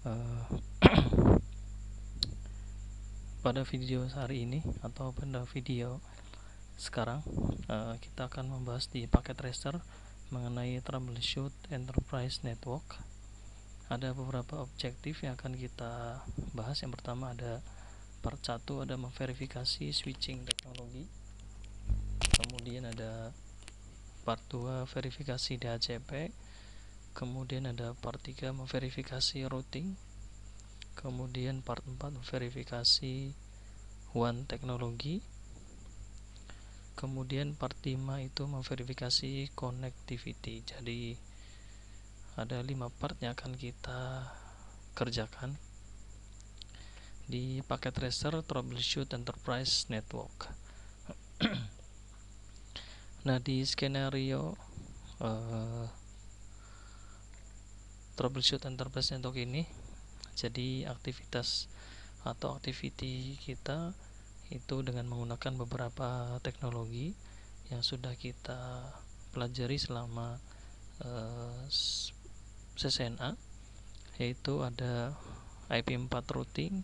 Eh, pada video hari ini atau pada video sekarang, kita akan membahas di paket tracer mengenai troubleshoot enterprise network. Ada beberapa objektif yang akan kita bahas. Yang pertama ada part 1, ada memverifikasi switching teknologi. Kemudian ada part 2, verifikasi DHCP. Kemudian ada part 3, memverifikasi routing. Kemudian part 4, verifikasi WAN teknologi. Kemudian part 5 itu memverifikasi connectivity. Jadi ada 5 part yang akan kita kerjakan di paket tracer troubleshoot enterprise network. Nah, di skenario troubleshoot enterprise network ini, jadi aktivitas atau activity kita itu dengan menggunakan beberapa teknologi yang sudah kita pelajari selama CCNA, yaitu ada IP4 routing,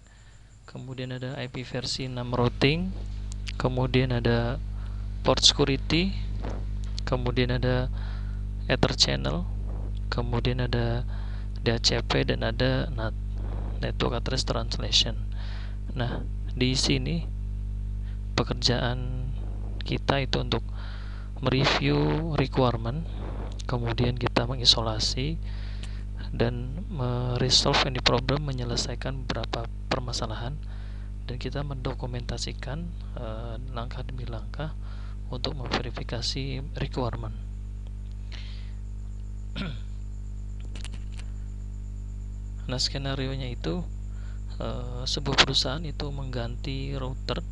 kemudian ada IP versi 6 routing, kemudian ada port security, kemudian ada ether channel, kemudian ada DHCP, dan ada NAT, network address translation. Nah, di sini pekerjaan kita itu untuk mereview requirement, kemudian kita mengisolasi dan meresolve any problem, menyelesaikan beberapa permasalahan, dan kita mendokumentasikan langkah demi langkah untuk memverifikasi requirement. Nah, skenario-nya itu sebuah perusahaan itu mengganti router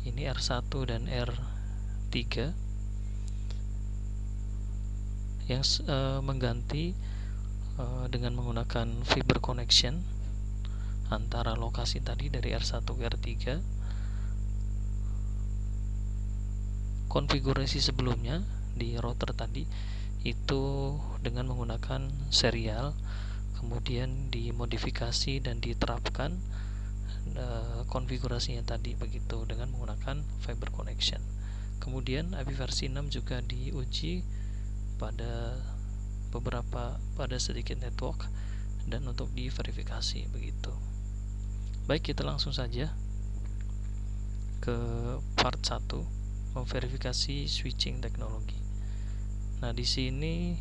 ini R1 dan R3 yang mengganti dengan menggunakan fiber connection antara lokasi tadi dari R1 ke R3. Konfigurasi sebelumnya di router tadi itu dengan menggunakan serial, kemudian dimodifikasi dan diterapkan konfigurasinya tadi begitu dengan menggunakan fiber connection. Kemudian IP versi 6 juga diuji pada sedikit network dan untuk diverifikasi begitu. Baik, kita langsung saja ke part 1, memverifikasi switching teknologi. Nah, di sini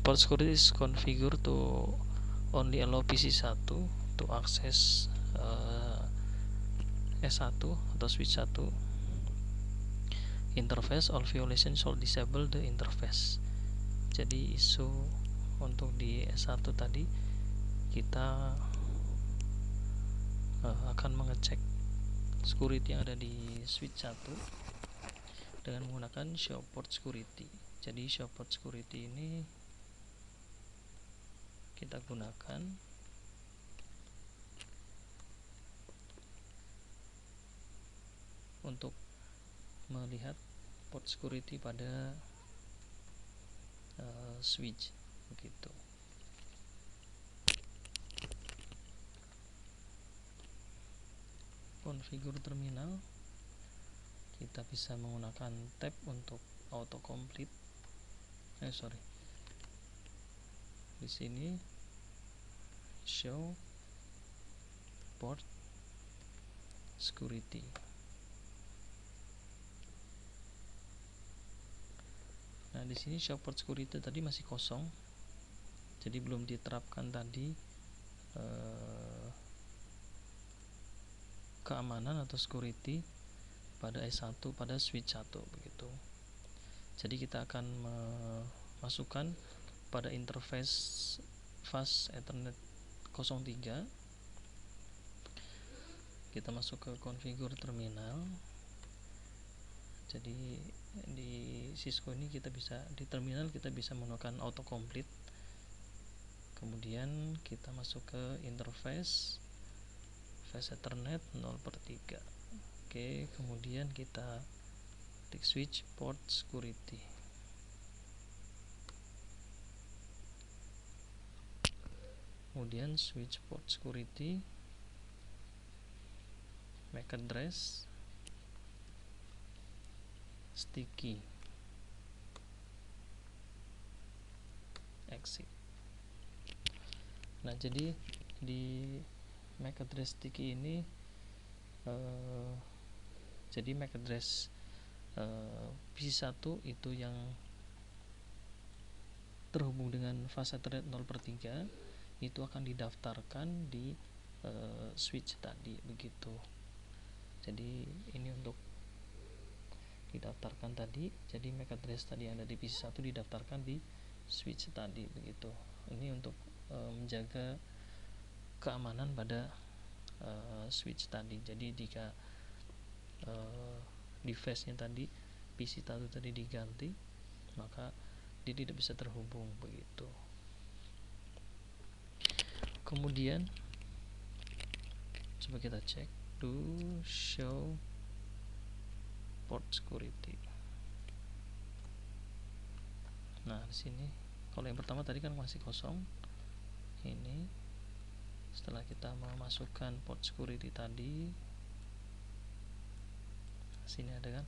port security is configured to only allow PC1 to access S1 atau switch 1 interface. All violation should disable the interface. Jadi isu untuk di S1 tadi kita akan mengecek security yang ada di switch 1 dengan menggunakan show port security. Jadi show port security ini kita gunakan untuk melihat port security pada switch begitu. Konfigur terminal, kita bisa menggunakan tab untuk autocomplete. Di sini show port security. Nah, di sini show port security tadi masih kosong, jadi belum diterapkan tadi keamanan atau security pada S1 pada switch 1 begitu. Jadi kita akan memasukkan pada interface fast Ethernet 03. Kita masuk ke configure terminal. Jadi di Cisco ini di terminal kita bisa menggunakan autocomplete. Kemudian kita masuk ke interface fast Ethernet 0/3. Oke, kemudian kita klik switch port security. kemudian switch port security, MAC address, sticky, exit. Nah, jadi di MAC address sticky ini jadi MAC address PC1 itu yang terhubung dengan fase Ethernet 0/3 itu akan didaftarkan di switch tadi, begitu. Jadi ini untuk didaftarkan tadi, jadi MAC address tadi yang ada di PC1 didaftarkan di switch tadi, begitu. Ini untuk menjaga keamanan pada switch tadi. Jadi jika device-nya tadi PC1 tadi diganti, maka dia tidak bisa terhubung, begitu. Kemudian coba kita cek do show port security. Nah, di sini kalau yang pertama tadi kan masih kosong. Ini setelah kita memasukkan port security tadi, sini ada kan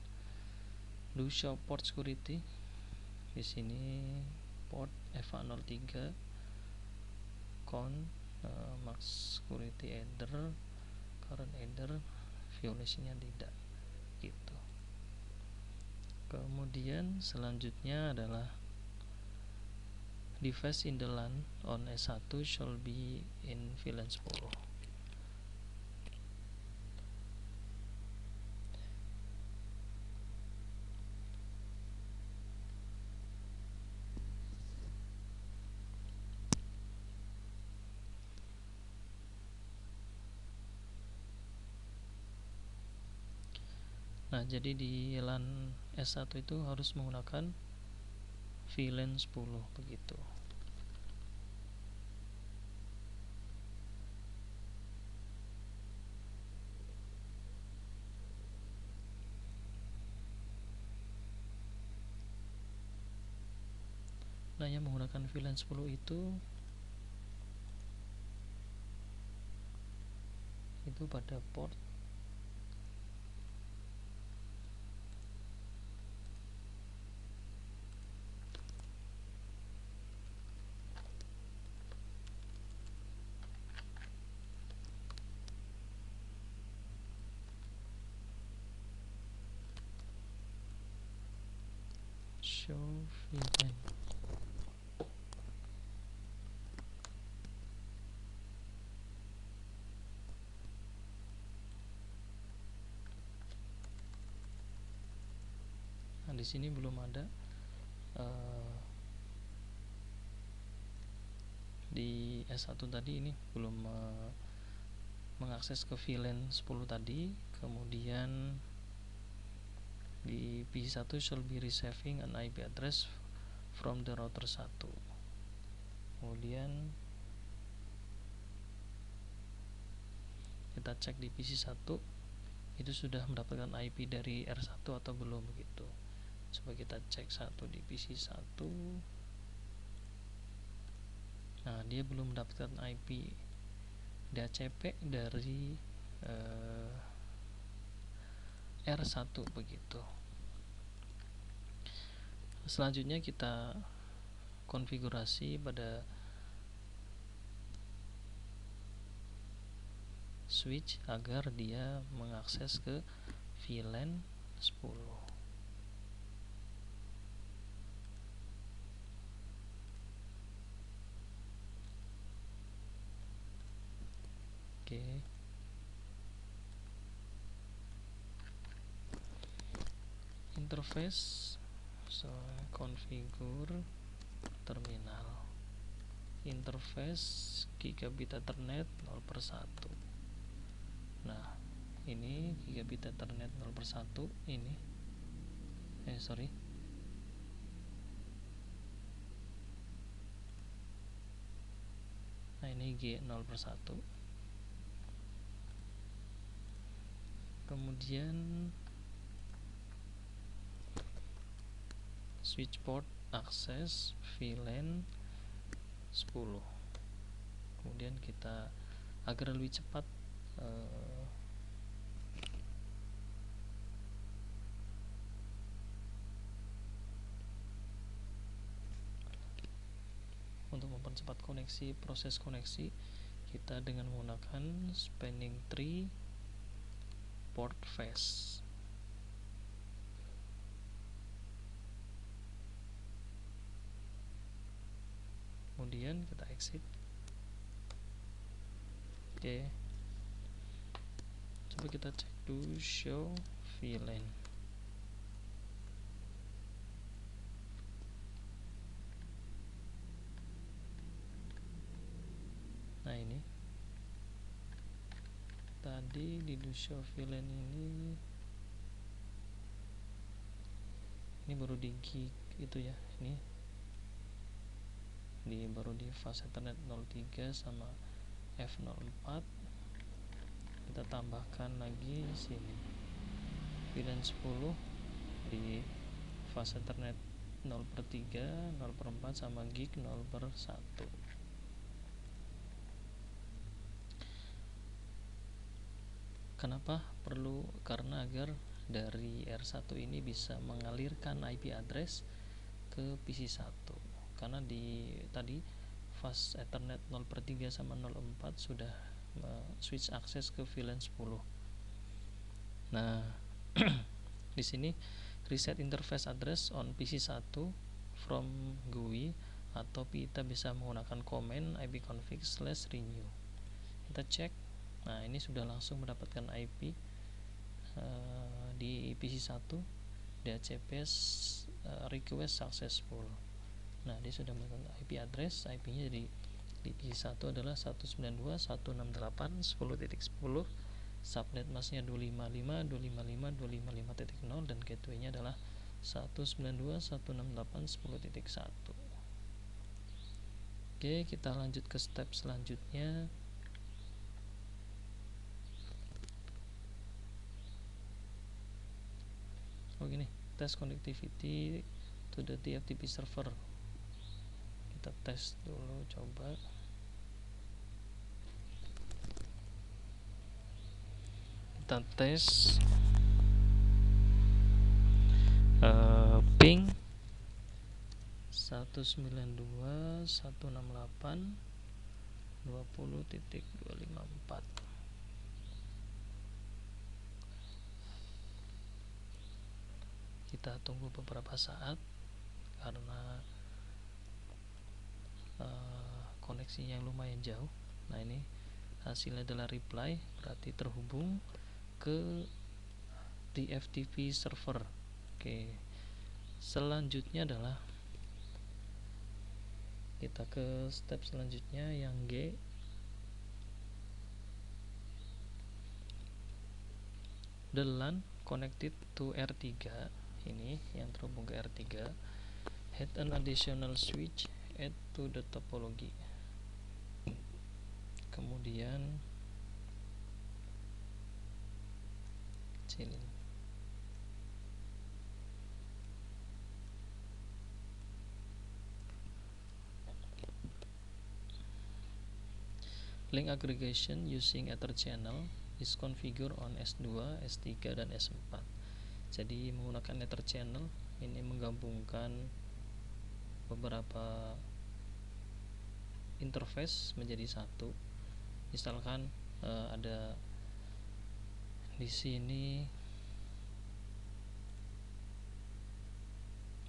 do show port security. Di sini port FA03 con max security header, current header, violationnya tidak, gitu. Kemudian selanjutnya adalah device in the LAN on S1 shall be in VLAN 10. Nah, jadi di LAN S1 itu harus menggunakan VLAN 10, begitu. Nah, yang menggunakan VLAN 10 itu pada port show VLAN. Nah, di sini belum ada di S1 tadi ini belum mengakses ke VLAN 10 tadi. Kemudian di PC1 shall be receiving an IP address from the router 1. Kemudian kita cek di PC1 itu sudah mendapatkan IP dari R1 atau belum, begitu. Coba kita cek satu di PC1. Nah, dia belum mendapatkan IP DHCP dari R1, begitu. Selanjutnya kita konfigurasi pada switch agar dia mengakses ke VLAN 10. Oke. Interface, so configure terminal. Interface gigabit Ethernet 0/1. Nah, ini gigabit Ethernet 0/1 ini. Nah, ini G 0/1. Kemudian switch port akses VLAN 10. Kemudian kita agar lebih cepat untuk mempercepat proses koneksi, kita dengan menggunakan spanning tree port face. Kemudian kita exit. Oke, coba kita cek dulu show VLAN. Nah, ini tadi di show VLAN ini baru di gig itu ya, ini baru di fast ethernet 03 sama F04. Kita tambahkan lagi sini VLAN 10 di fast ethernet 0/3, 0/4 sama gig 0/1. Kenapa perlu? Karena agar dari R1 ini bisa mengalirkan IP address ke PC1. Karena di tadi fast ethernet 0/3 sama 0/4 sudah switch akses ke VLAN 10. Nah, di sini reset interface address on PC1 from GUI, atau kita bisa menggunakan command ipconfig/renew. Kita cek. Nah, ini sudah langsung mendapatkan IP di PC1, DHCP request successful. Nah, dia sudah mendapatkan IP address. IP-nya di PC1 adalah 192.168.10.10, subnet masknya 255.255.255.0, dan gateway-nya adalah 192.168.10.1. Oke, kita lanjut ke step selanjutnya. Gini, test connectivity to the TFTP server. Kita tes dulu, coba. Kita tes ping 192.168.20.254. Kita tunggu beberapa saat karena koneksinya yang lumayan jauh. Nah, ini hasilnya adalah reply, berarti terhubung ke TFTP server. Oke, selanjutnya adalah kita ke step selanjutnya yang G. The LAN connected to R3, ini yang terhubung ke R3, had an additional switch add to the topology. Kemudian link aggregation using Ether channel is configured on S2, S3, dan S4. Jadi menggunakan Ether channel ini menggabungkan beberapa interface menjadi satu. Misalkan ada di sini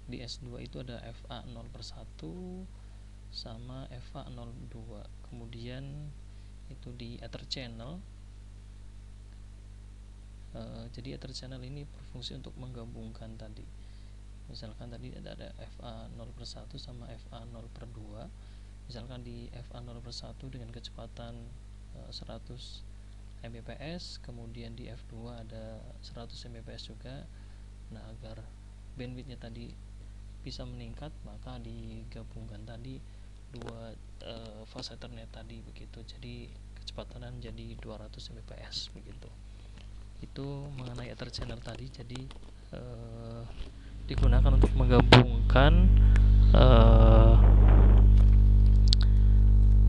di S2 itu ada FA0/1 sama FA02. Kemudian itu di Ether channel. Jadi Ether channel ini berfungsi untuk menggabungkan tadi. Misalkan tadi ada FA0/1 sama FA0/2. Misalkan di FA0/1 dengan kecepatan 100 Mbps, kemudian di F2 ada 100 Mbps juga. Nah, agar bandwidthnya tadi bisa meningkat, maka digabungkan tadi dua fast ethernet tadi begitu. Jadi kecepatannya menjadi 200 Mbps begitu. Itu mengenai Ether channel tadi. Jadi digunakan untuk menggabungkan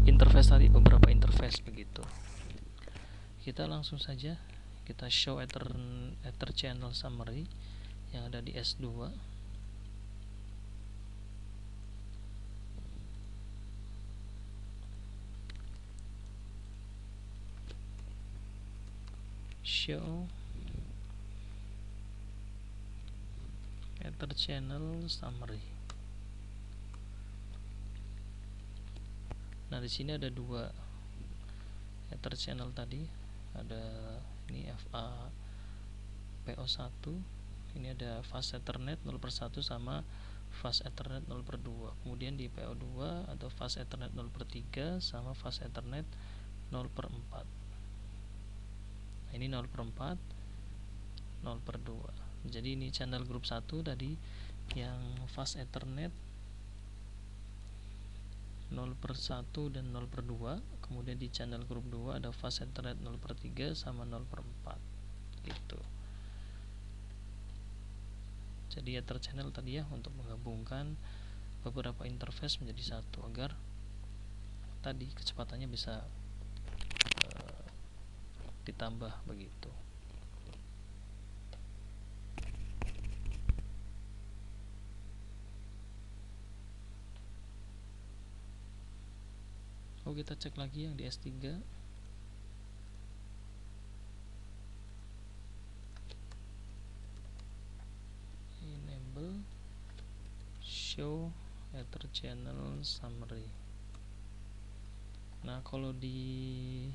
interface tadi, beberapa interface begitu. Kita langsung saja kita show ether channel summary yang ada di S2. Show ether channel summary. Nah, di sini ada dua ether channel tadi, ada ini FA PO1, ini ada fast ethernet 0/1 sama fast ethernet 0/2. Kemudian di PO2 ada fast ethernet 0/3 sama fast ethernet 0/4. Nah, ini 0/4, 0/2. Jadi ini channel grup 1 tadi yang fast ethernet 0/1 dan 0/2. Kemudian di channel grup 2 ada fast ethernet 0/3 sama 0/4 gitu. Jadi ether channel tadi ya, untuk menggabungkan beberapa interface menjadi satu agar tadi kecepatannya bisa ditambah begitu. Kita cek lagi yang di S3. Enable show ether channel summary. Nah, kalau di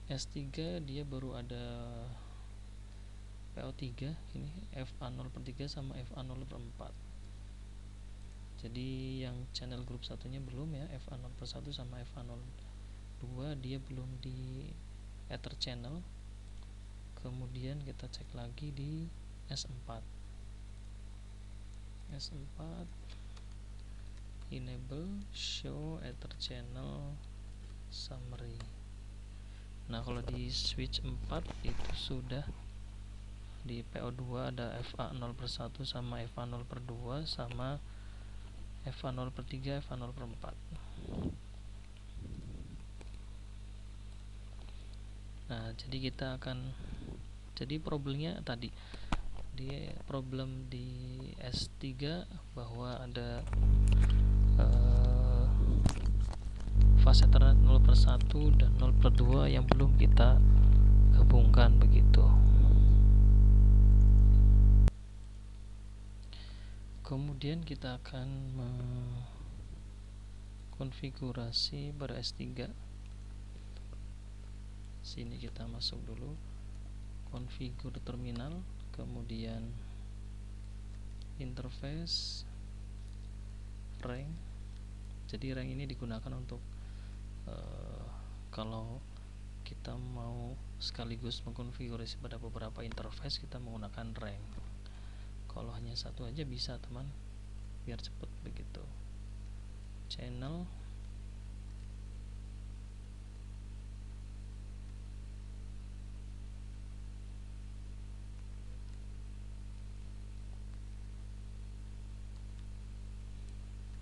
S3 dia baru ada PO3, ini FA 0/3 sama FA 0/4. Jadi yang channel grup satunya belum ya, FA 0/1 sama FA 0/2 dia belum di ether channel. Kemudian kita cek lagi di S4. S4 enable show ether channel summary. Nah, kalau di switch 4 itu sudah di PO2 ada FA 0/1 sama FA 0/2 sama FA 0/3, FA 0/4. Nah, jadi kita akan, jadi problemnya tadi di problem di S3 bahwa ada fast ethernet 0/1 dan 0/2 yang belum kita gabungkan begitu. Kemudian kita akan mengkonfigurasi pada S3. Sini kita masuk dulu konfigur terminal, kemudian interface, rank. Jadi rank ini digunakan untuk kalau kita mau sekaligus mengkonfigurasi pada beberapa interface, kita menggunakan rank. Kalau hanya satu aja bisa teman, biar cepet begitu. Channel,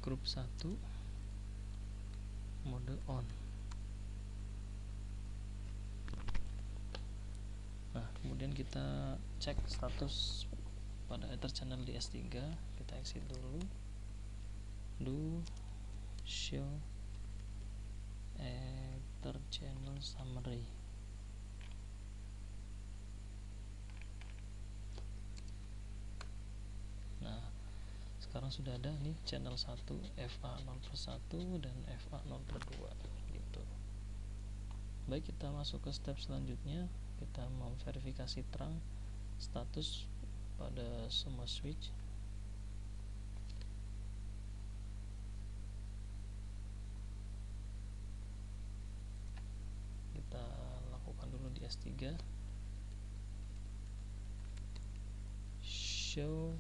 grup 1, mode on. Nah, kemudian kita cek status pada ether channel di S3. Kita exit dulu, do show ether channel summary. Nah, sekarang sudah ada nih channel 1 FA 0/1 dan FA 0/2 gitu. Baik, kita masuk ke step selanjutnya. Kita mau verifikasi terang status pada semua switch. Kita lakukan dulu di S3. Show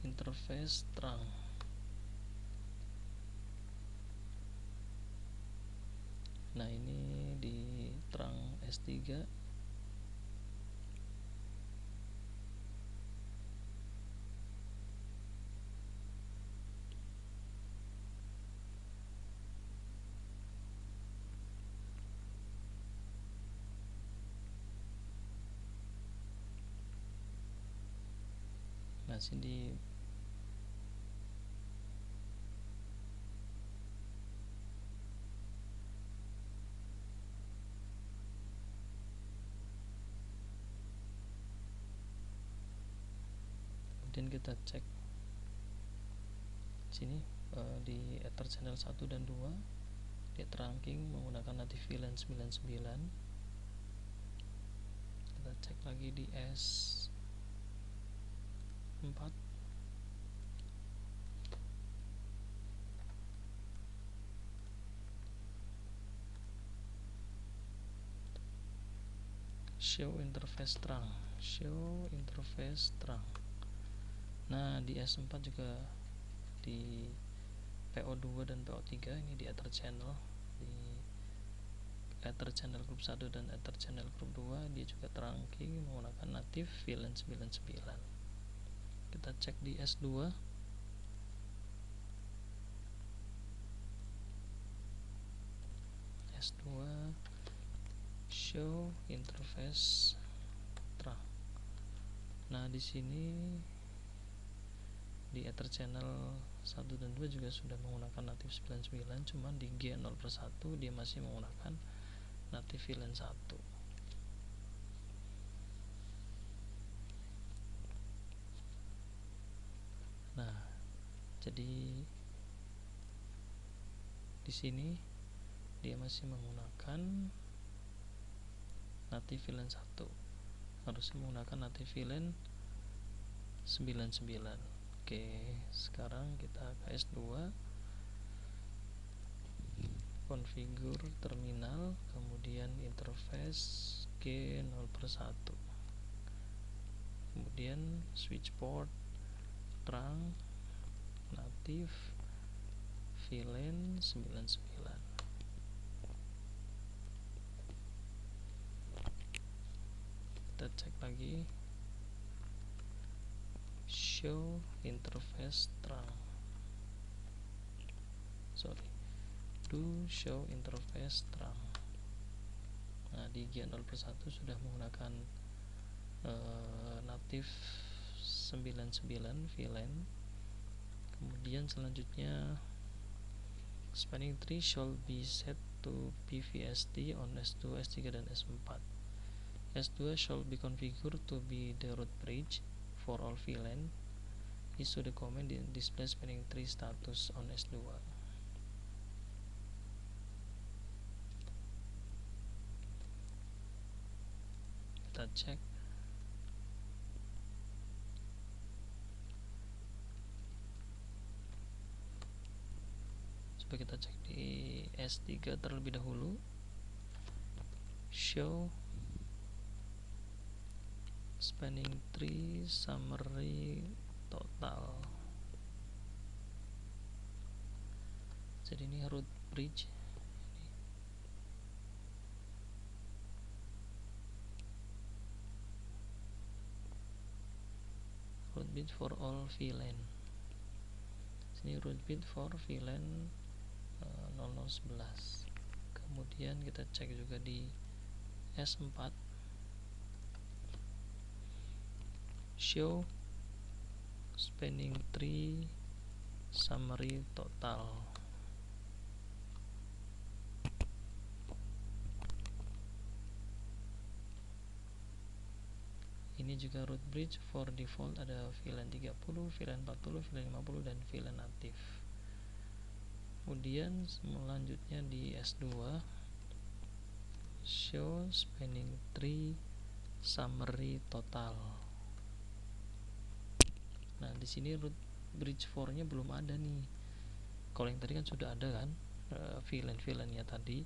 interface terang. Nah, ini di terang S3 Nah, sini kemudian kita cek sini di Ether channel 1 dan 2 dia trunking menggunakan native VLAN 99. Kita cek lagi di S4, show interface trunk. Nah, di S4 juga di PO2 dan PO3 ini di Ether channel, di Ether channel group 1 dan Ether channel group 2 dia juga trunking menggunakan native VLAN 99. Kita cek di S2, show interface trunk. Nah, di sini di Ether channel 1 dan 2 juga sudah menggunakan native 99, cuman di G0/1 dia masih menggunakan native VLAN 1. Nah, jadi di sini dia masih menggunakan native VLAN 1, harusnya menggunakan native VLAN 99. Oke, sekarang kita ke S2, configure terminal, kemudian interface G0/1, kemudian switch port trunk native VLAN 99. Kita cek lagi, show interface trunk, show interface trunk. Nah, di G0/1 sudah menggunakan native 99 VLAN. Kemudian selanjutnya spanning tree should be set to PVST on S2, S3 dan S4. S2 should be configured to be the root bridge for all VLAN. Issue the command display spanning tree status on S2. Kita cek coba kita cek di S3 terlebih dahulu, show spanning tree summary total. Jadi ini root bridge, root bridge for all VLAN. Sini root bridge for VLAN 0011. Kemudian kita cek juga di S4, show spanning tree summary total. Ini juga root bridge for default ada VLAN 30, VLAN 40, VLAN 50 dan VLAN aktif. Kemudian selanjutnya di S2, show spanning tree summary total. Nah, di sini root bridge 4-nya belum ada nih. Kalau yang tadi kan sudah ada kan VLAN-VLAN-nya tadi.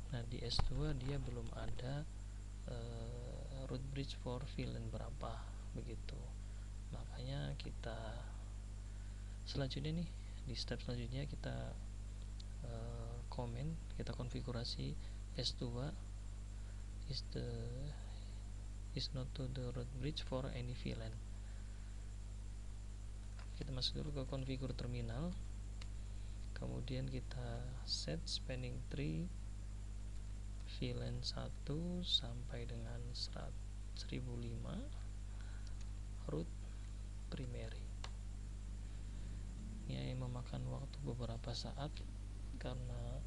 Nah, di S2 dia belum ada root bridge for VLAN berapa begitu. Makanya kita selanjutnya nih, di step selanjutnya kita kita konfigurasi S2 is not to the root bridge for any VLAN. Kita masuk dulu ke configure terminal, kemudian kita set spanning tree VLAN 1 sampai dengan 1005 root, primary. Ini memakan waktu beberapa saat karena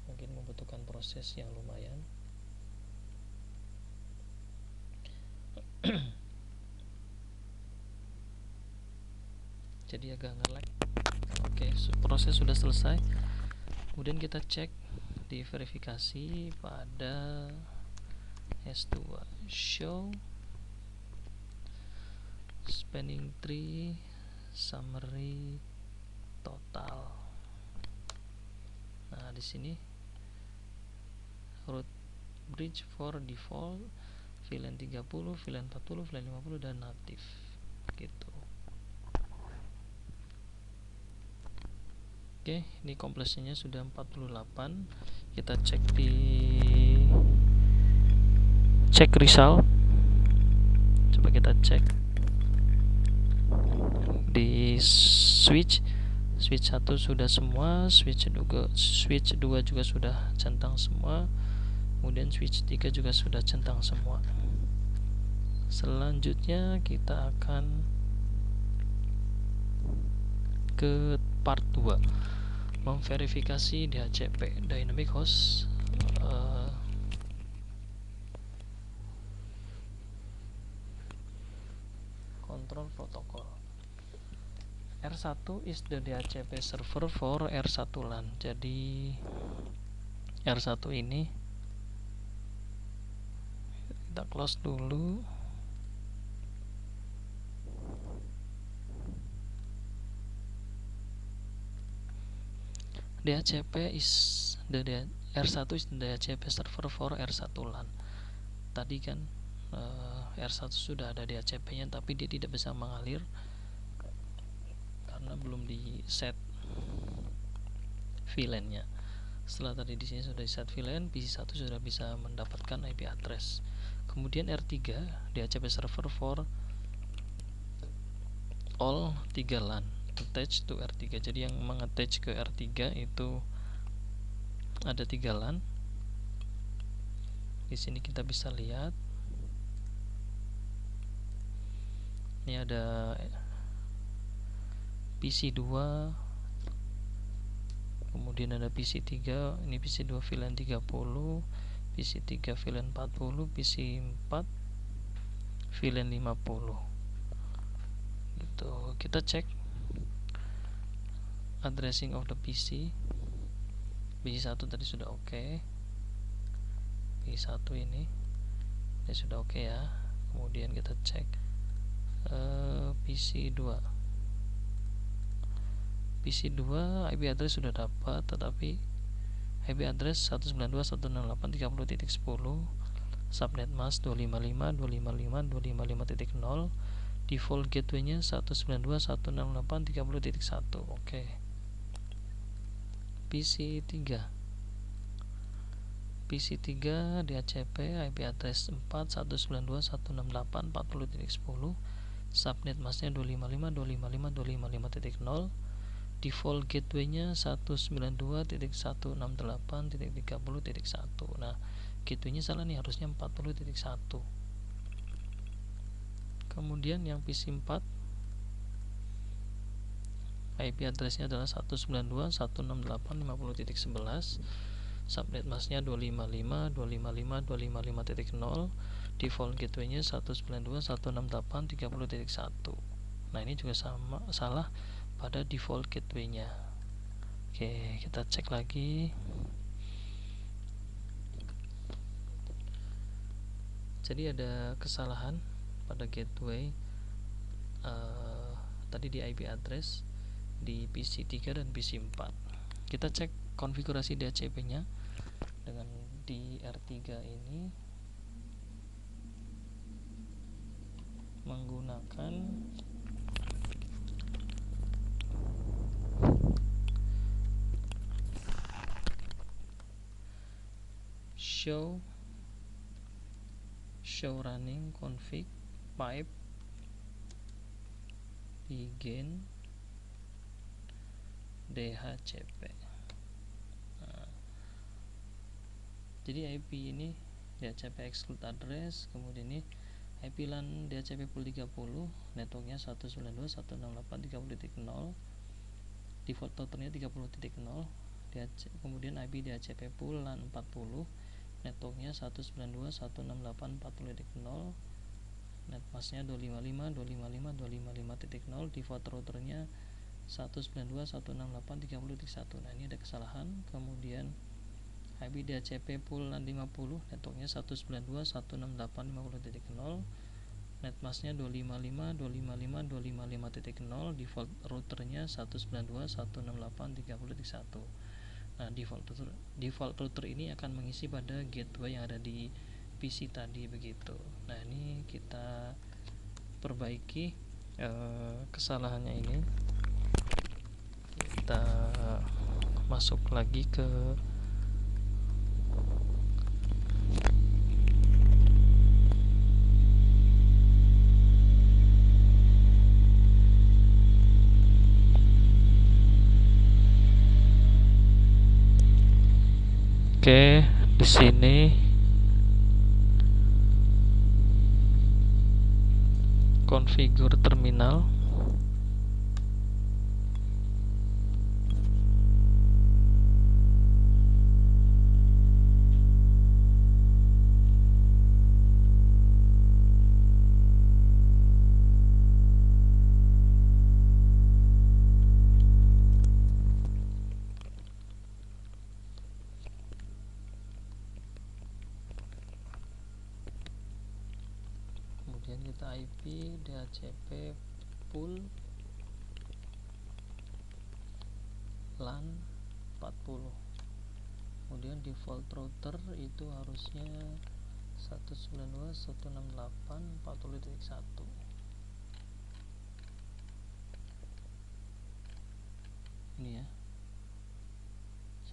mungkin membutuhkan proses yang lumayan. Jadi agak nge-lag. Oke, proses sudah selesai. Kemudian kita cek di verifikasi pada S2 show spanning tree summary total. Nah, di sini root bridge for default VLAN 30, VLAN 40, VLAN 50 dan native gitu. Oke, ini completionnya sudah 48. Kita cek di check result. Coba kita cek di switch 1 sudah semua, switch 2 juga sudah centang semua, kemudian switch 3 juga sudah centang semua. Selanjutnya kita akan ke part 2, memverifikasi DHCP dynamic host control protocol. R1 is the DHCP server for R1 LAN. Jadi R1 ini kita close dulu. DHCP is the R1 is the DHCP server for R1 LAN. Tadi kan R1 sudah ada DHCP-nya, tapi dia tidak bisa mengalir karena belum di set VLAN-nya. Setelah tadi di sini sudah di set VLAN, PC1 sudah bisa mendapatkan IP address. Kemudian R3 DHCP server for all 3 LAN attach to R3. Jadi yang mengattach ke R3 itu ada 3 LAN. Di sini kita bisa lihat ini ada PC2, kemudian ada PC3, ini PC2 VLAN 30, PC3 VLAN 40, PC4 VLAN 50 gitu. Kita cek addressing of the PC 1 tadi sudah oke. PC1 ini sudah oke ya. Kemudian kita cek PC2 IP address sudah dapat, tetapi IP address 192.168.30.10, subnet mask 255.255.255.0, default gateway-nya 192.168.30.1. Oke. PC3 DHCP IP address 4.192.168.40.10, subnet masknya 255.255.255.0, default gateway-nya 192.168.30.1. Nah, gateway-nya salah nih, harusnya 40.1. Kemudian yang PC4 IP address-nya adalah 192.168.50.11, subnet masknya 255.255.255.0, default gateway-nya 192.168.30.1. Nah, ini juga sama, salah pada default gateway-nya. Oke, kita cek lagi. Jadi ada kesalahan pada gateway tadi di IP address di PC3 dan PC4. Kita cek konfigurasi DHCP-nya dengan di R3 ini menggunakan show running config pipe begin DHCP. Nah, jadi IP ini DHCP exclude address, kemudian ini IP LAN DHCP pool 30, networknya 192.168.30.0, default routernya 30.0, kemudian IP DHCP pool LAN 40, networknya 192.168.40.0, netmasknya 255.255.255.0, default routernya 192.168.30.1. Nah, ini ada kesalahan. Kemudian IP DHCP pool LAN 50, networknya 192.168.50.0, netmasknya 255.255.255.0, default routernya 192.168.30.1. Nah, default router ini akan mengisi pada gateway yang ada di PC tadi, begitu. Nah, ini kita perbaiki kesalahannya ini. Kita masuk lagi ke Oke, di sini konfigur terminal. Kemudian kita IP DHCP pool LAN 40. Kemudian default router itu harusnya 192.168.40.1. Ini ya,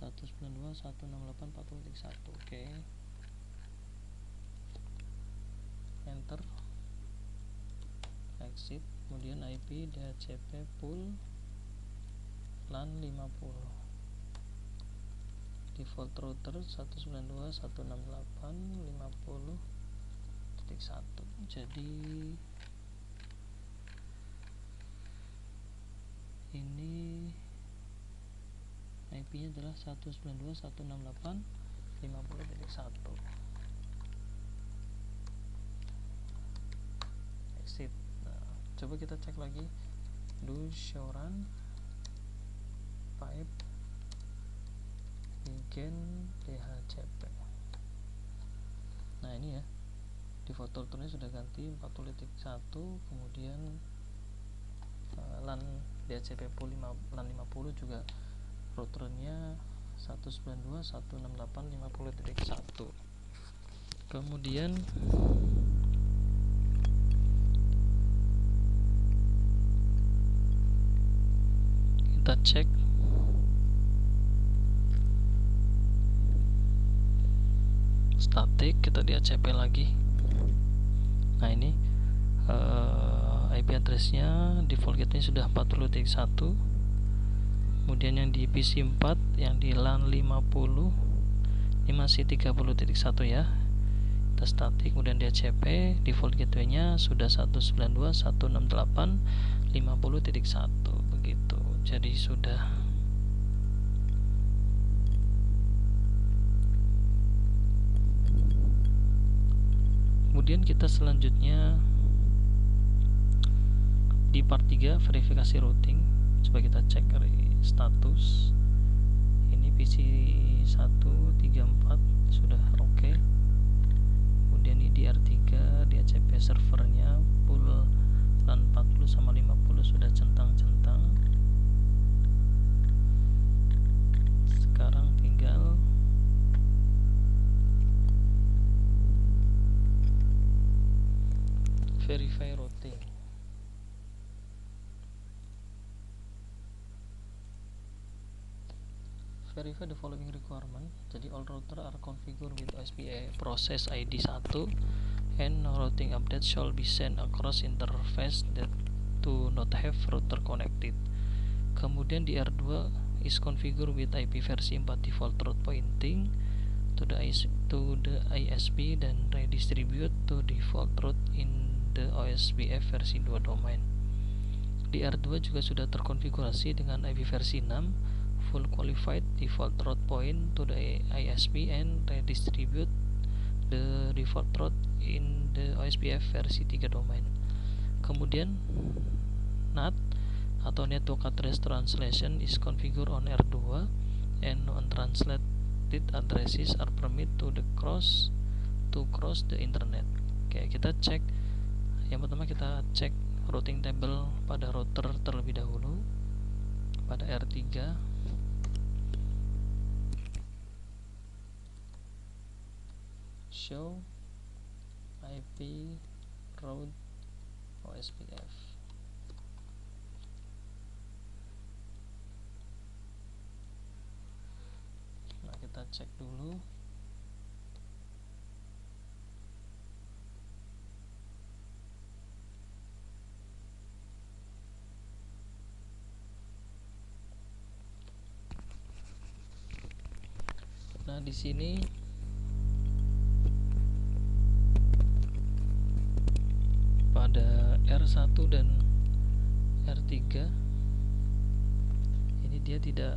192.168.40.1. Oke, enter, exit. Kemudian IP DHCP pool LAN 50, default router 192.168.50.1. Jadi ini IP nya adalah 192.168.50.1. Exit. Nah, coba kita cek lagi. Do show run pipe begin DHCP. Nah, ini ya, default routernya sudah ganti 40.1. kemudian LAN DHCP pool LAN 50 juga routernya 192.168.50.1. kemudian kita cek statik, kita DHCP lagi. Nah, ini IP addressnya default gateway sudah 40.1. kemudian yang di PC 4, yang di LAN 50 ini masih 30.1 ya. Kita statik, kemudian DHCP, default gateway-nya sudah 192.168.50.1 begitu. Jadi sudah. Kemudian kita selanjutnya di part 3 verifikasi routing. Coba kita cek status. Ini PC 134 sudah oke. Kemudian ini DR3 DHCP servernya pool LAN 40 sama 50 sudah centang-centang. Sekarang tinggal verify routing. Verify the following requirement. Jadi all router are configured with OSPF process ID 1 and no routing update shall be sent across interface that do not have router connected. Kemudian di R2 is configured with IP versi 4 default route pointing to the ISP dan redistribute to default route in the OSPF versi 2 domain. Di R2 juga sudah terkonfigurasi dengan IP versi 6, full qualified default route point to the ISP and redistribute the default route in the OSPF versi 3 domain. Kemudian NAT atau Network Address Translation is configured on R2 and untranslated addresses are permitted to cross the internet. Oke, kita cek. Yang pertama kita cek routing table pada router terlebih dahulu. Pada R3 show IP route OSPF. Nah, kita cek dulu. Nah, di sini pada R1 dan R3 ini dia tidak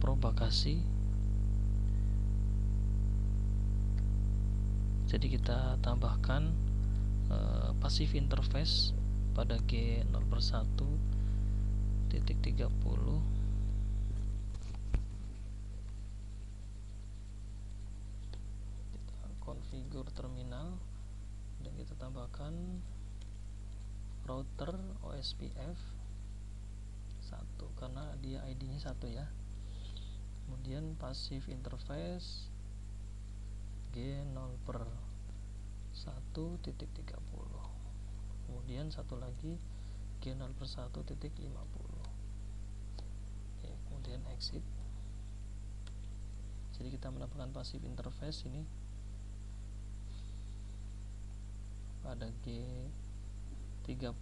propagasi, jadi kita tambahkan passive interface pada G0/1.30. Configure terminal dan kita tambahkan router OSPF 1 karena dia ID-nya 1 ya. Kemudian passive interface G0/1.30. Kemudian satu lagi G0/1.50. Oke, kemudian exit. Jadi kita menambahkan passive interface ini pada G30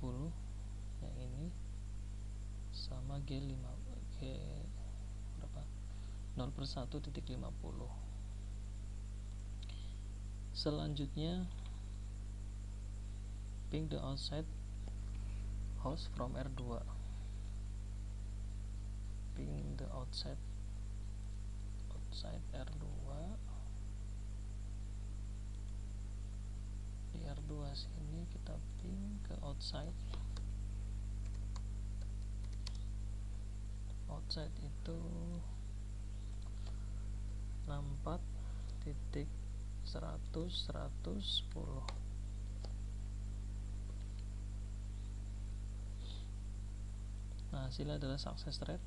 yang ini sama G0/1.50. Selanjutnya ping the outside host from R2. Ping the outside R2. Di R2 sini kita ping ke outside. Outside itu 64.100.110. Nah, hasilnya adalah success rate.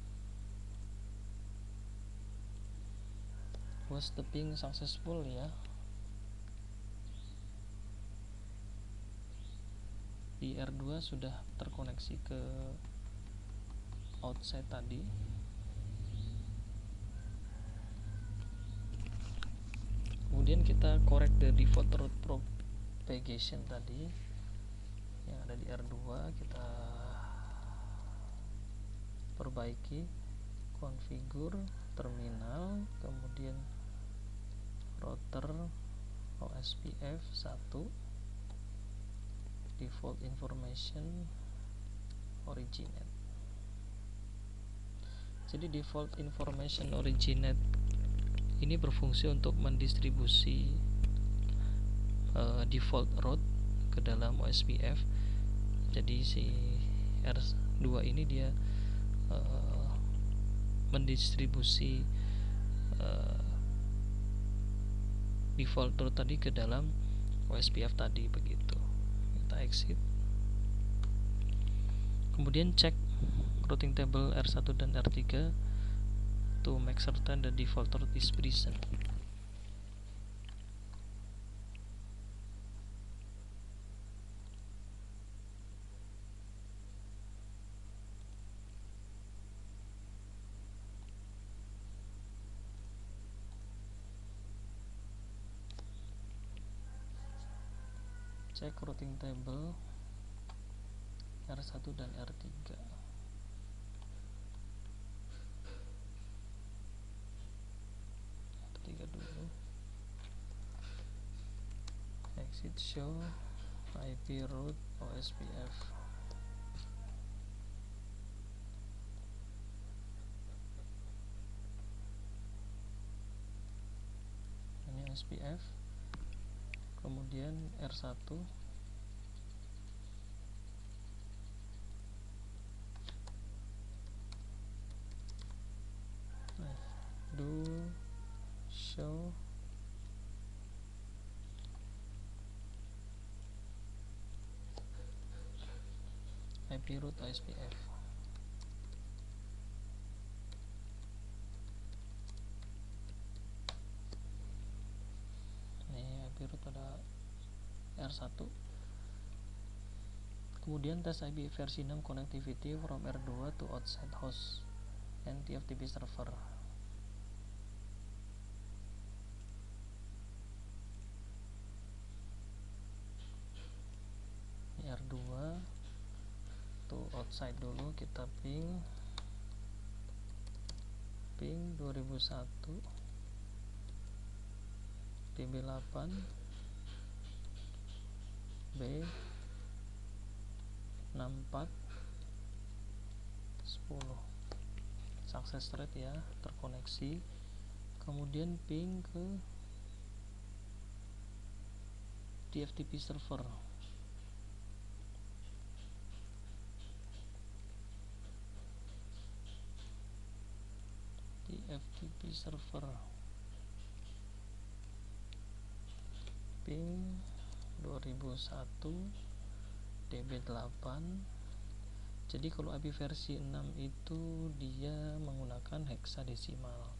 Was the ping successful ya? Di R2 sudah terkoneksi ke outside tadi. Kemudian kita correct the default route propagation tadi yang ada di R2, kita perbaiki, configure terminal, kemudian router OSPF 1, default information originate. Jadi default information originate ini berfungsi untuk mendistribusi default route ke dalam OSPF. Jadi si R2 ini dia mendistribusi default route tadi ke dalam OSPF tadi, begitu. Kita exit. Kemudian cek routing table R1 dan R3 to make certain the default route is present. Cek routing table R1 dan R3. exit show IP route OSPF. Ini OSPF, kemudian R1 do show IP route OSPF. Ini IP route pada R1. Kemudian tes IP versi 6 connectivity from R2 to outside host and TFTP server. Ini R2 to outside dulu, kita ping 2001 DB8 B 64 10 success rate ya, terkoneksi. Kemudian ping ke TFTP server. TFTP server ping 2001 DB8. Jadi kalau IP versi 6 itu dia menggunakan heksadesimal.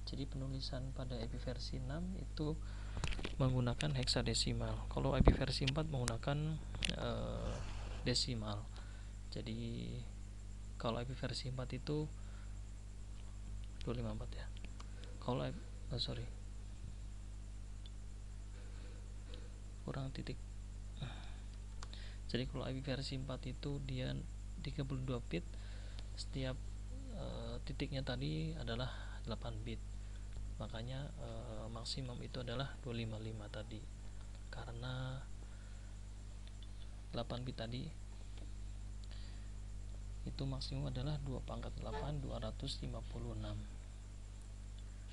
Jadi penulisan pada IP versi 6 itu menggunakan heksadesimal. Kalau IP versi 4 menggunakan desimal. Jadi kalau IP versi 4 itu 254 ya. Kalau kurang titik. Jadi kalau IP versi 4 itu dia 32 bit, setiap titiknya tadi adalah 8 bit, makanya maksimum itu adalah 255 tadi, karena 8 bit tadi itu maksimum adalah 2/8 256.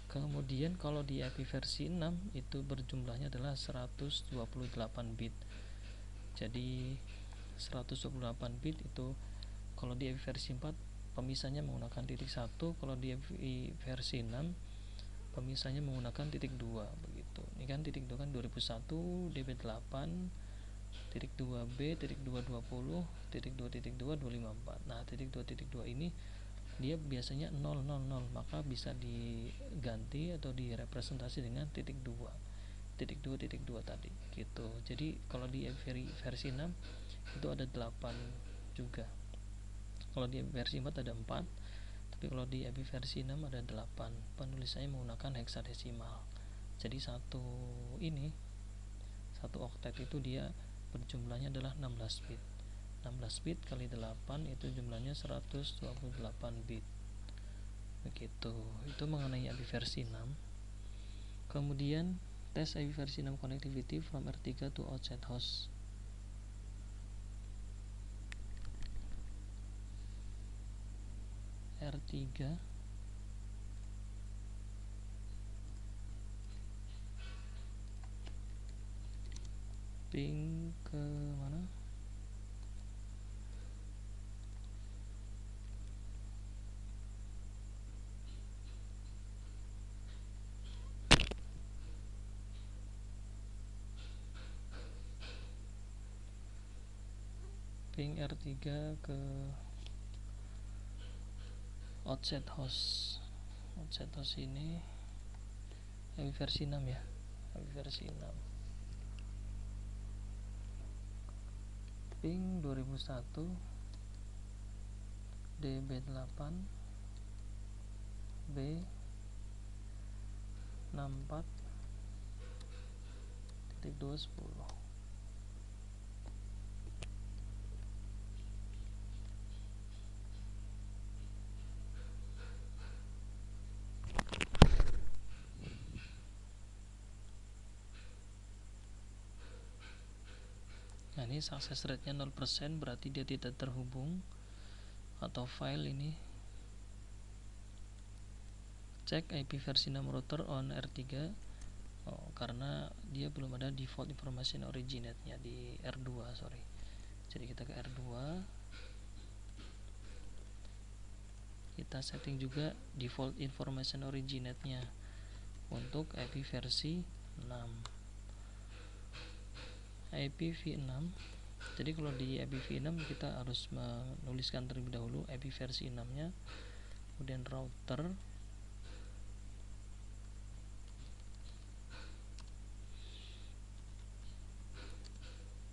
Kemudian kalau di IP versi 6 itu berjumlahnya adalah 128 bit. Jadi 128 bit itu kalau di IP versi 4 pemisahnya menggunakan titik 1, kalau di IP versi 6 pemisahnya menggunakan titik 2 begitu. Ini kan titik 2 kan 2001 DB8 titik 2B titik 220 titik 2 254. Nah, titik 2 ini dia biasanya 000, maka bisa diganti atau direpresentasi dengan titik 2 tadi gitu. Jadi kalau di versi 6 itu ada 8 juga. Kalau di versi 4 ada 4, tapi kalau di versi 6 ada 8. Penulisannya menggunakan heksadesimal. Jadi satu oktet itu dia berjumlahnya adalah 16 bit. 16 bit kali 8 itu jumlahnya 128 bit. Begitu. Itu mengenai IP versi 6. Kemudian tes IP versi 6 connectivity from R3 to outside host. R3 ping ke mana? Ping R3 ke outside host. Outside host ini IP versi 6 ya. IP versi 6. Ping 2001 DB8 B 64 titik 210. ini success rate-nya 0%, berarti dia tidak terhubung, atau file ini cek IP versi 6 router on R3. Karena dia belum ada default information originate-nya di R2, sorry. Jadi kita ke R2, kita setting juga default information originate-nya untuk IP versi 6. IPv6. Jadi kalau di IPv6 kita harus menuliskan terlebih dahulu IP versi 6-nya, kemudian router,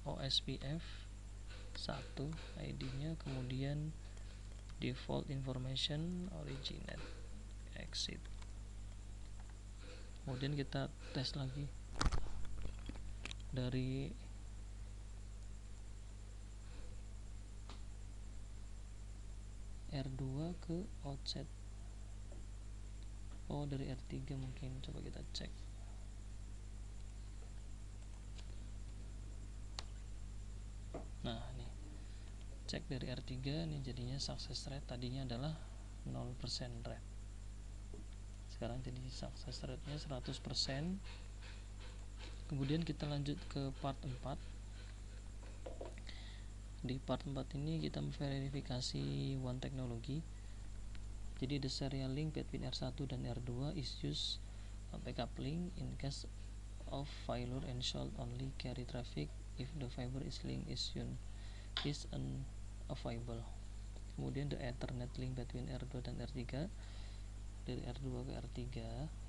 OSPF 1 ID-nya, kemudian default information originate exit. Kemudian kita tes lagi dari R2 ke outset. Dari R3 mungkin, coba kita cek. Nah, nih cek dari R3 nih, jadinya success rate tadinya adalah 0% rate, sekarang jadi success rate-nya 100%. Kemudian kita lanjut ke part 4. Di part 4 ini kita memverifikasi one technology. Jadi the serial link between R1 dan R2 is used backup link in case of failure and should only carry traffic if the fiber is link is unavailable. Kemudian the Ethernet link between R2 dan R3, dari R2 ke R3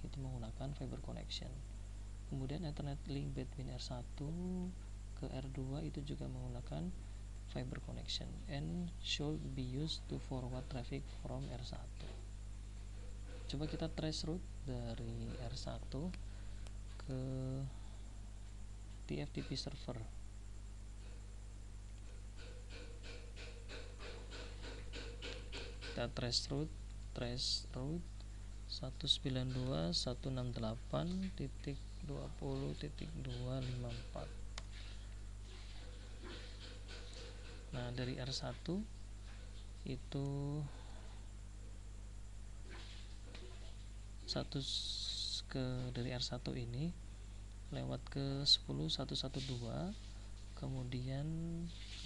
itu menggunakan fiber connection. Kemudian Ethernet link between R1 ke R2 itu juga menggunakan fiber connection and should be used to forward traffic from R1. Coba kita trace route dari R1 ke TFTP server. Kita trace route 192.168.20.254. Nah, dari R1 itu dari R1 ini lewat ke 10.112, kemudian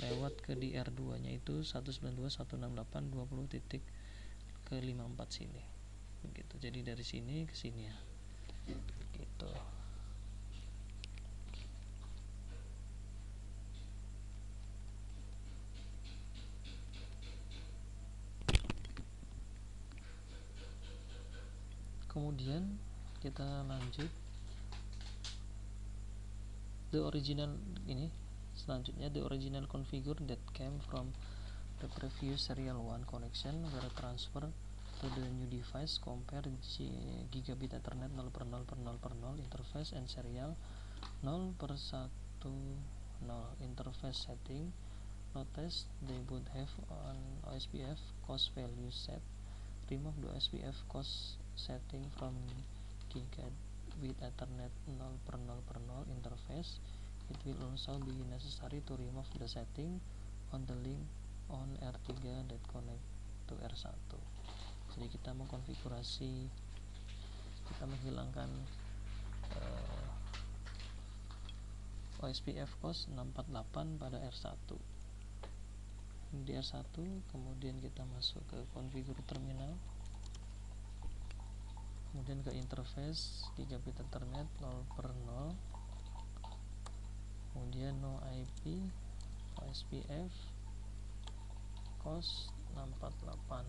lewat ke di R2 nya itu 192.168.20.54 sini. Begitu. Jadi dari sini ke sini ya. Gitu. Kemudian kita lanjut the original ini. Selanjutnya the original configure that came from the previous serial 1 connection were transfer to the new device. Compare gigabit Ethernet 0/0/0/0 interface and serial 0/1/0 interface setting. Notice they both have an OSPF cost value set. Remove the OSPF cost setting from gigabit Ethernet 0/0/0 interface. It will also be necessary to remove the setting on the link on R3 that connect to R1. Jadi kita mengkonfigurasi, kita menghilangkan OSPF cost 648 pada R1 di R1. Kemudian kita masuk ke configure terminal, kemudian ke interface gigabit Ethernet 0/0, kemudian no IP OSPF cost 648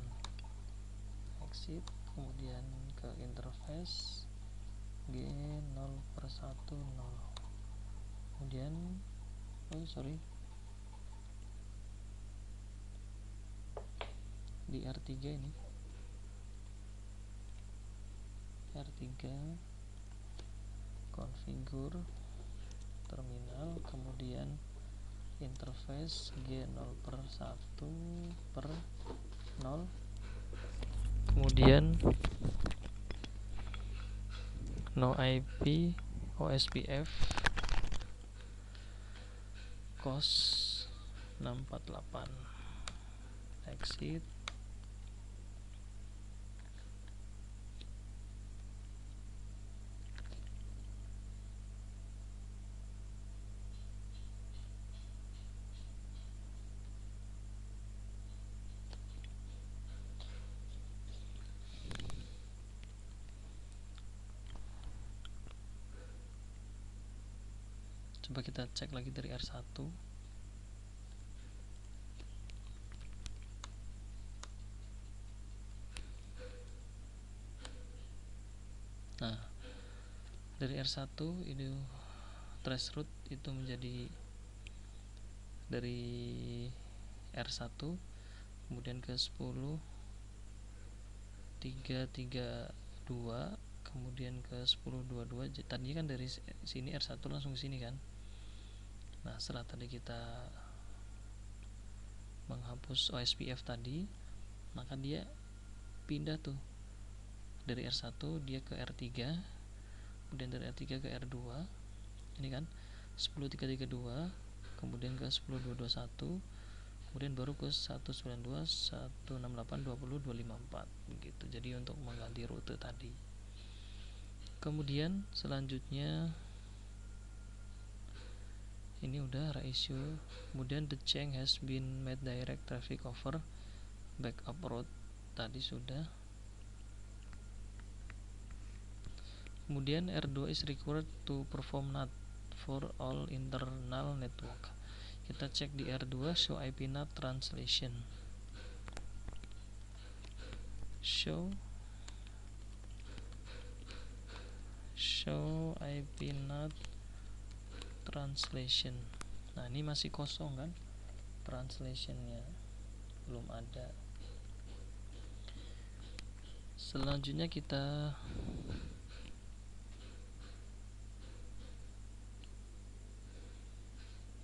exit, kemudian ke interface G0/10, kemudian di R3 ini R3 configure terminal, kemudian interface G0/1/0, kemudian no IP OSPF cos 648, exit. Coba kita cek lagi dari R1. Nah, dari R1 itu trace root itu menjadi dari R1 kemudian ke 10 332 kemudian ke 1022. Tadi kan dari sini R1 langsung ke sini kan. Nah, setelah tadi kita menghapus OSPF tadi, maka dia pindah tuh dari R1 dia ke R3, kemudian dari R3 ke R2. Ini kan 10332, kemudian ke 10221, kemudian baru ke 192 168 20 254 begitu. Jadi untuk mengganti rute tadi. Kemudian selanjutnya ini udah reissue, kemudian the change has been made direct traffic over backup route tadi sudah. Kemudian R2 is required to perform NAT for all internal network. Kita cek di R2 show IP NAT translation, show IP NAT translation. Nah, ini masih kosong kan, translationnya belum ada. Selanjutnya kita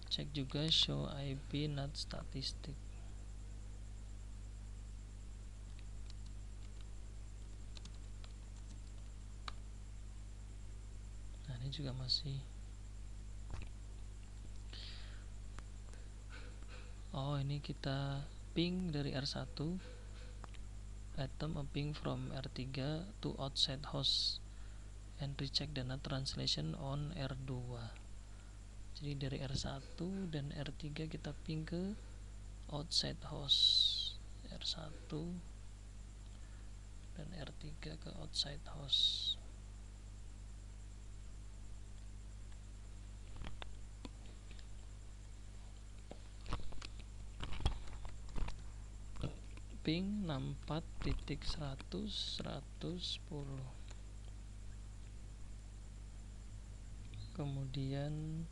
cek juga show IP NAT statistik. Nah, ini juga masih. Oh, ini kita ping dari R1, item a ping from R3 to outside host and recheck the NAT translation on R2. Jadi dari R1 dan R3 kita ping ke outside host, R1 dan R3 ke outside host. Ping 64.100.110. Kemudian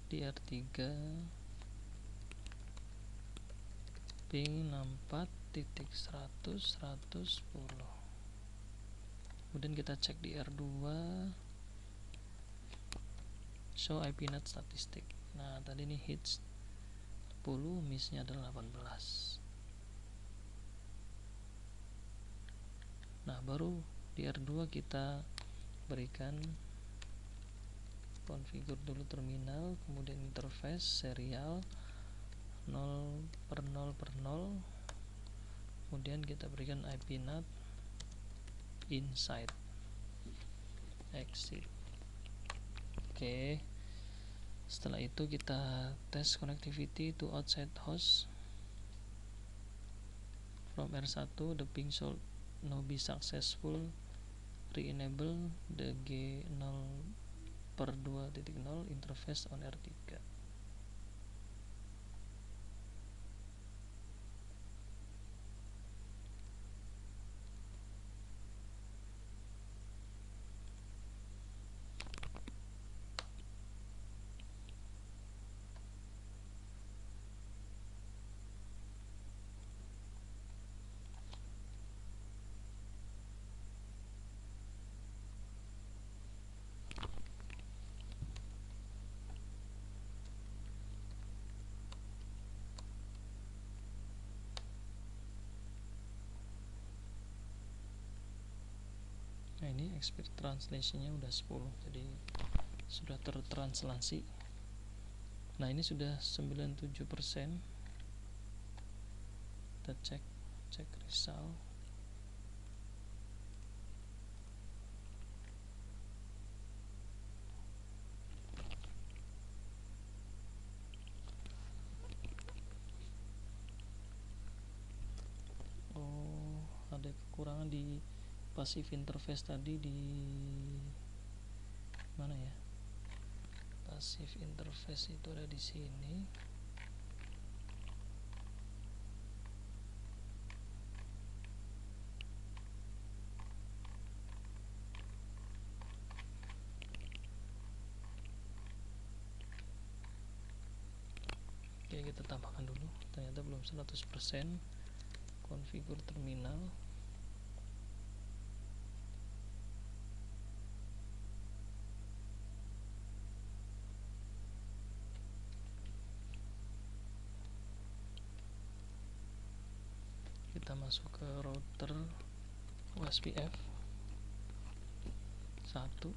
di R3 ping 64.100.110. Kemudian kita cek di R2 show IP NAT statistik. Nah, tadi ini hits 10, missnya adalah 18. Nah, baru di R2 kita berikan configure dulu terminal, kemudian interface serial 0 per 0 per 0, kemudian kita berikan IP NAT inside, exit. Oke, setelah itu kita tes connectivity to outside host from R1. The ping should now be successful. Re-enable the G0 per 2.0 interface on R3. Nah, ini expert translationnya udah 10, jadi sudah tertranslasi. Nah, ini sudah 97%. Kita cek result. Oh, ada kekurangan di passive interface tadi. Di mana ya? Passive interface itu ada di sini. Oke, kita tambahkan dulu. Ternyata belum 100%. Konfigur terminal. Kita masuk ke router OSPF 1.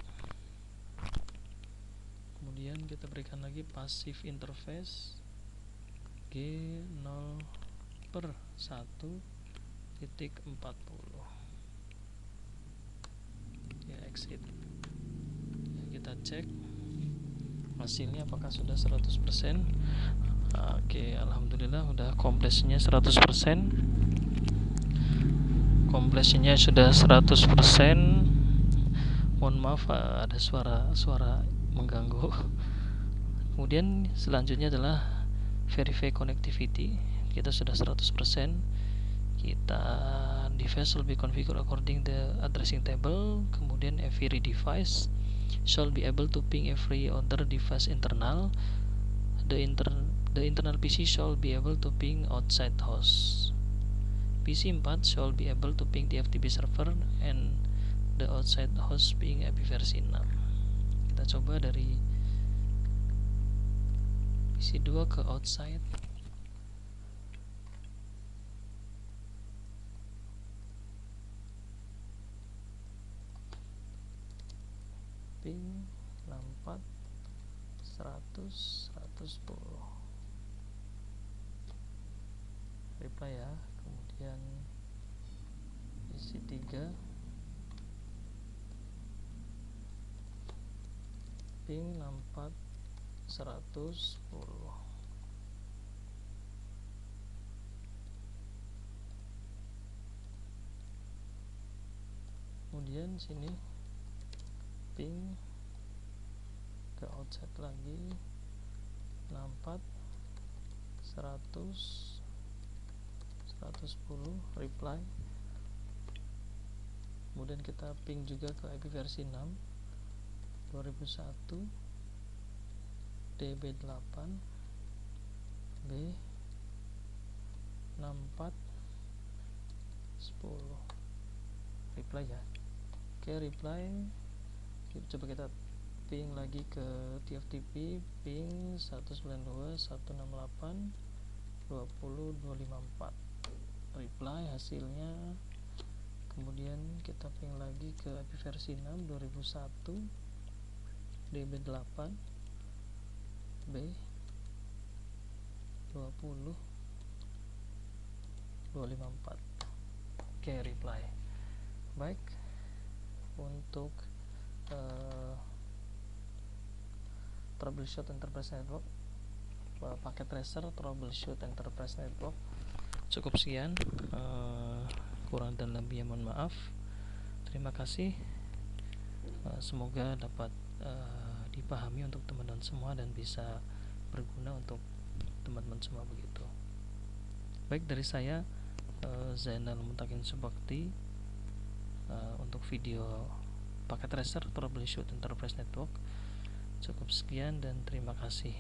Kemudian kita berikan lagi passive interface G0/1.40. Ya, exit. Ya, kita cek hasilnya apakah sudah 100%. Oke, alhamdulillah udah kompresinya 100%. Kompresinya sudah 100%. Mohon maaf, ada suara mengganggu. Kemudian selanjutnya adalah verify connectivity. Kita sudah 100%. Kita device will be configured according the addressing table. Kemudian every device shall be able to ping every other device internal. The internal PC shall be able to ping outside host. PC 4 shall be able to ping the FTP server and the outside host ping IP versi 6. Kita coba dari PC 2 ke outside. Ping 64 100 110. Reply ya. Kemudian PC 3 ping 64 110. Kemudian sini ping ke outside lagi 64 100 110 reply. Kemudian kita ping juga ke IP versi 6 2001 DB8 B 64 10 reply ya. Oke, reply. Coba kita ping lagi ke TFTP ping 192.168.20.254 reply hasilnya. Kemudian kita ping lagi ke IP versi 6 2001 DB8 B 20 254. Oke, reply. Baik, untuk troubleshoot enterprise network, paket tracer troubleshoot enterprise network cukup sekian. Kurang dan lebihnya mohon maaf. Terima kasih. Semoga dapat dipahami untuk teman-teman semua dan bisa berguna untuk teman-teman semua begitu. Baik, dari saya Zainal Mutakin Subakti untuk video paket tracer troubleshoot enterprise network cukup sekian dan terima kasih.